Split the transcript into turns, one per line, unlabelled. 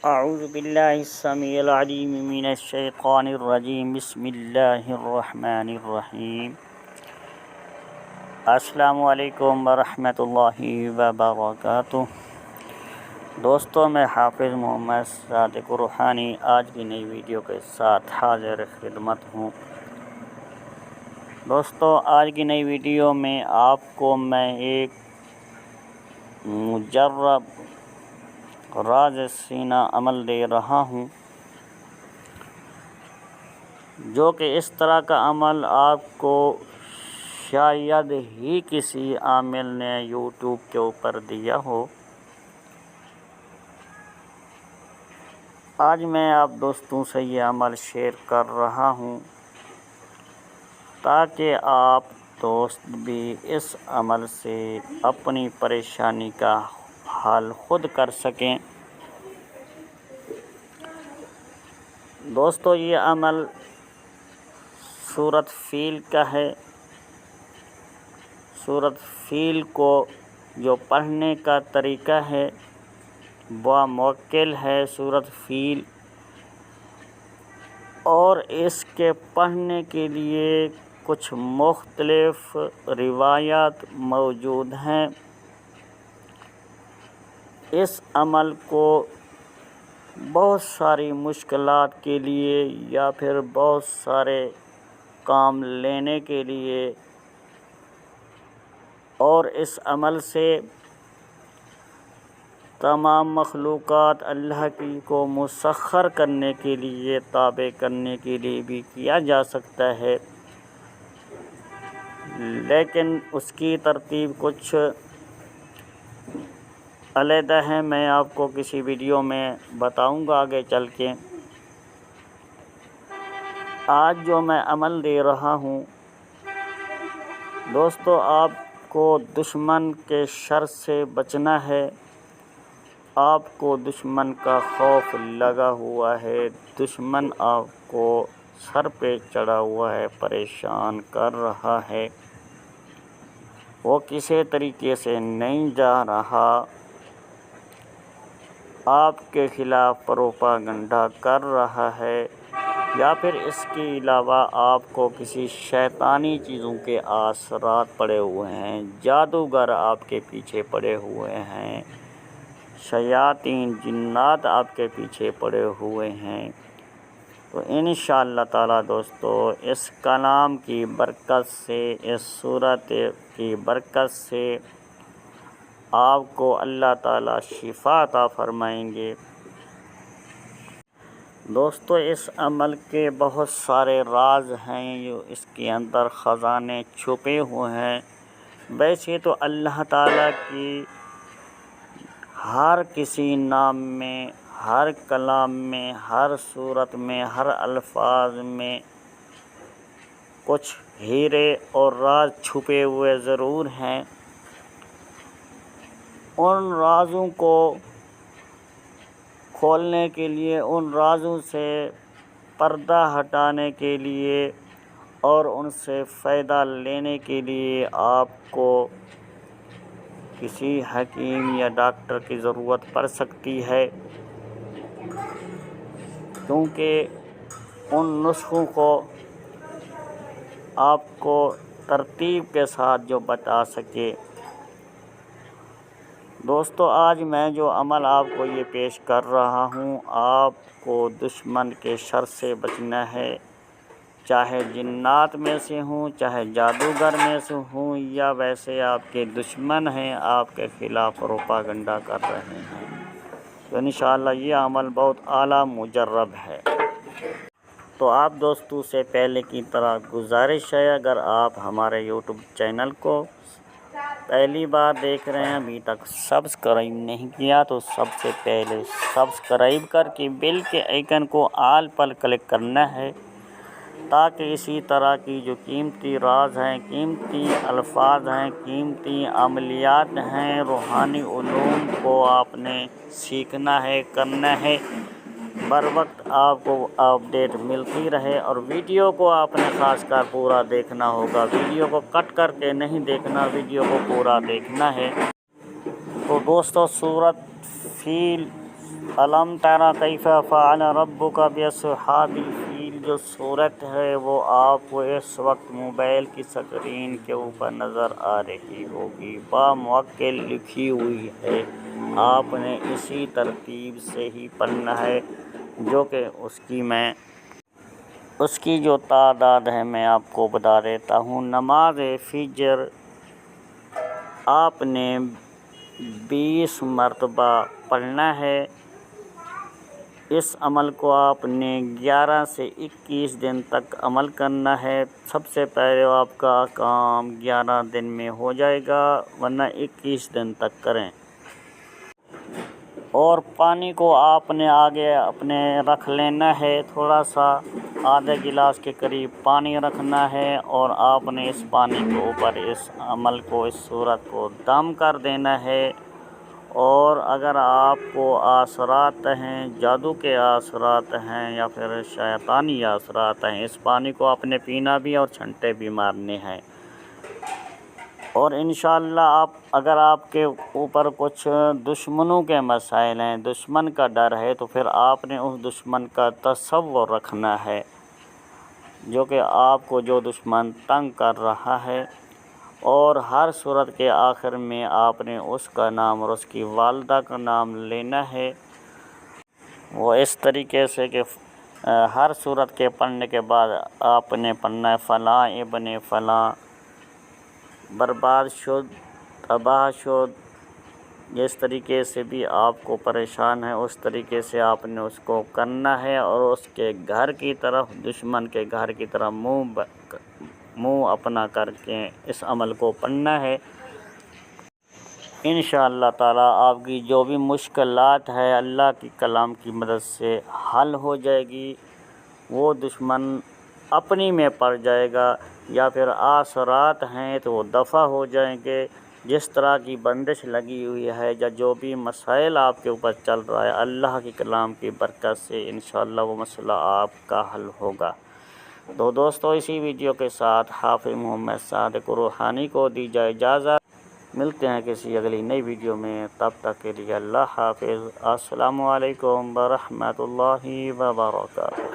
اعوذ باللہ السمیع العلیم من الشیطان الرجیم بسم اللہ الرحمن الرحیم۔ السلام علیکم ورحمۃ اللہ وبرکاتہ۔ دوستوں، میں حافظ محمد صادق روحانی آج کی نئی ویڈیو کے ساتھ حاضر خدمت ہوں۔ دوستوں، آج کی نئی ویڈیو میں آپ کو میں ایک مجرب راز سینہ عمل دے رہا ہوں، جو کہ اس طرح کا عمل آپ کو شاید ہی کسی عامل نے یوٹیوب کے اوپر دیا ہو۔ آج میں آپ دوستوں سے یہ عمل شیئر کر رہا ہوں تاکہ آپ دوست بھی اس عمل سے اپنی پریشانی کا حل خود کر سکیں۔ دوستو، یہ عمل سورۃ فیل کا ہے۔ سورۃ فیل کو جو پڑھنے کا طریقہ ہے وہ موکل ہے سورۃ فیل، اور اس کے پڑھنے کے لیے کچھ مختلف روایات موجود ہیں۔ اس عمل کو بہت ساری مشکلات کے لیے یا پھر بہت سارے کام لینے کے لیے اور اس عمل سے تمام مخلوقات اللہ کی کو مسخر کرنے کے لیے، تابع کرنے کے لیے بھی کیا جا سکتا ہے، لیکن اس کی ترتیب کچھ علیحدہ ہے۔ میں آپ کو کسی ویڈیو میں بتاؤں گا آگے چل کے۔ آج جو میں عمل دے رہا ہوں دوستو، آپ کو دشمن کے شر سے بچنا ہے۔ آپ کو دشمن کا خوف لگا ہوا ہے، دشمن آپ کو سر پہ چڑھا ہوا ہے، پریشان کر رہا ہے، وہ کسی طریقے سے نہیں جا رہا، آپ کے خلاف پروپاگنڈا کر رہا ہے، یا پھر اس کے علاوہ آپ کو کسی شیطانی چیزوں کے اثرات پڑے ہوئے ہیں، جادوگر آپ کے پیچھے پڑے ہوئے ہیں، شیاطین جنات آپ کے پیچھے پڑے ہوئے ہیں، تو انشاءاللہ تعالی دوستو اس کلام کی برکت سے، اس صورت کی برکت سے آپ کو اللہ تعالی شفا عطا فرمائیں گے۔ دوستو، اس عمل کے بہت سارے راز ہیں، جو اس کے اندر خزانے چھپے ہوئے ہیں۔ ویسے تو اللہ تعالیٰ کی ہر کسی نام میں، ہر کلام میں، ہر صورت میں، ہر الفاظ میں کچھ ہیرے اور راز چھپے ہوئے ضرور ہیں۔ ان رازوں کو کھولنے کے لیے، ان رازوں سے پردہ ہٹانے کے لیے اور ان سے فائدہ لینے کے لیے آپ کو کسی حکیم یا ڈاکٹر کی ضرورت پڑ سکتی ہے، کیونکہ ان نسخوں کو آپ کو ترتیب کے ساتھ جو بتا سکے۔ دوستو، آج میں جو عمل آپ کو یہ پیش کر رہا ہوں، آپ کو دشمن کے شر سے بچنا ہے، چاہے جنات میں سے ہوں، چاہے جادوگر میں سے ہوں، یا ویسے آپ کے دشمن ہیں، آپ کے خلاف پروپاگنڈا کر رہے ہیں، تو انشاءاللہ یہ عمل بہت اعلیٰ مجرب ہے۔ تو آپ دوستوں سے پہلے کی طرح گزارش ہے، اگر آپ ہمارے یوٹیوب چینل کو پہلی بار دیکھ رہے ہیں، ابھی تک سبسکرائب نہیں کیا، تو سب سے پہلے سبسکرائب کر کے بیل کے آئیکن کو آل پر کلک کرنا ہے، تاکہ اسی طرح کی جو قیمتی راز ہیں، قیمتی الفاظ ہیں، قیمتی عملیات ہیں، روحانی علوم کو آپ نے سیکھنا ہے، کرنا ہے، بر وقت آپ کو اپڈیٹ ملتی رہے، اور ویڈیو کو آپ نے خاص کر پورا دیکھنا ہوگا، ویڈیو کو کٹ کر کے نہیں دیکھنا، ویڈیو کو پورا دیکھنا ہے۔ تو دوستو، سورۃ فیل علم تری کیف فعل ربک باصحاب الفیل جو صورت ہے وہ آپ کو اس وقت موبائل کی سکرین کے اوپر نظر آ رہی ہوگی، باموکل لکھی ہوئی ہے۔ آپ نے اسی ترتیب سے ہی پڑھنا ہے، جو کہ اس کی جو تعداد ہے میں آپ کو بتا دیتا ہوں۔ نماز فجر آپ نے 20 مرتبہ پڑھنا ہے۔ اس عمل کو آپ نے 11 سے 21 دن تک عمل کرنا ہے۔ سب سے پہلے آپ کا کام 11 دن میں ہو جائے گا، ورنہ 21 دن تک کریں۔ اور پانی کو آپ نے آگے اپنے رکھ لینا ہے، تھوڑا سا آدھے گلاس کے قریب پانی رکھنا ہے، اور آپ نے اس پانی کے اوپر اس عمل کو، اس صورت کو دم کر دینا ہے۔ اور اگر آپ کو اثرات ہیں، جادو کے اثرات ہیں یا پھر شیطانی اثرات ہیں، اس پانی کو آپ نے پینا بھی اور چھنٹے بھی مارنے ہیں۔ اور انشاءاللہ اگر آپ کے اوپر کچھ دشمنوں کے مسائل ہیں، دشمن کا ڈر ہے، تو پھر آپ نے اس دشمن کا تصور رکھنا ہے، جو کہ آپ کو جو دشمن تنگ کر رہا ہے۔ اور ہر صورت کے آخر میں آپ نے اس کا نام اور اس کی والدہ کا نام لینا ہے۔ وہ اس طریقے سے کہ ہر صورت کے پڑھنے کے بعد آپ نے پڑھنا ہے فلاں ابن فلاں برباد شد، تباہ شد۔ جس طریقے سے بھی آپ کو پریشان ہے اس طریقے سے آپ نے اس کو کرنا ہے، اور اس کے گھر کی طرف، دشمن کے گھر کی طرف منہ اپنا کر کے اس عمل کو پڑھنا ہے۔ انشاءاللہ تعالیٰ آپ کی جو بھی مشکلات ہے اللہ کی کلام کی مدد سے حل ہو جائے گی۔ وہ دشمن اپنی میں پڑ جائے گا، یا پھر اثرات ہیں تو وہ دفع ہو جائیں گے۔ جس طرح کی بندش لگی ہوئی ہے یا جو بھی مسائل آپ کے اوپر چل رہا ہے، اللہ کی کلام کی برکت سے انشاءاللہ وہ مسئلہ آپ کا حل ہوگا۔ تو دوستو اسی ویڈیو کے ساتھ حافظ محمد صادق روحانی کو دی جائے اجازت۔ ملتے ہیں کسی اگلی نئی ویڈیو میں، تب تک کے لیے اللہ حافظ۔ السلام علیکم ورحمۃ اللہ وبرکاتہ۔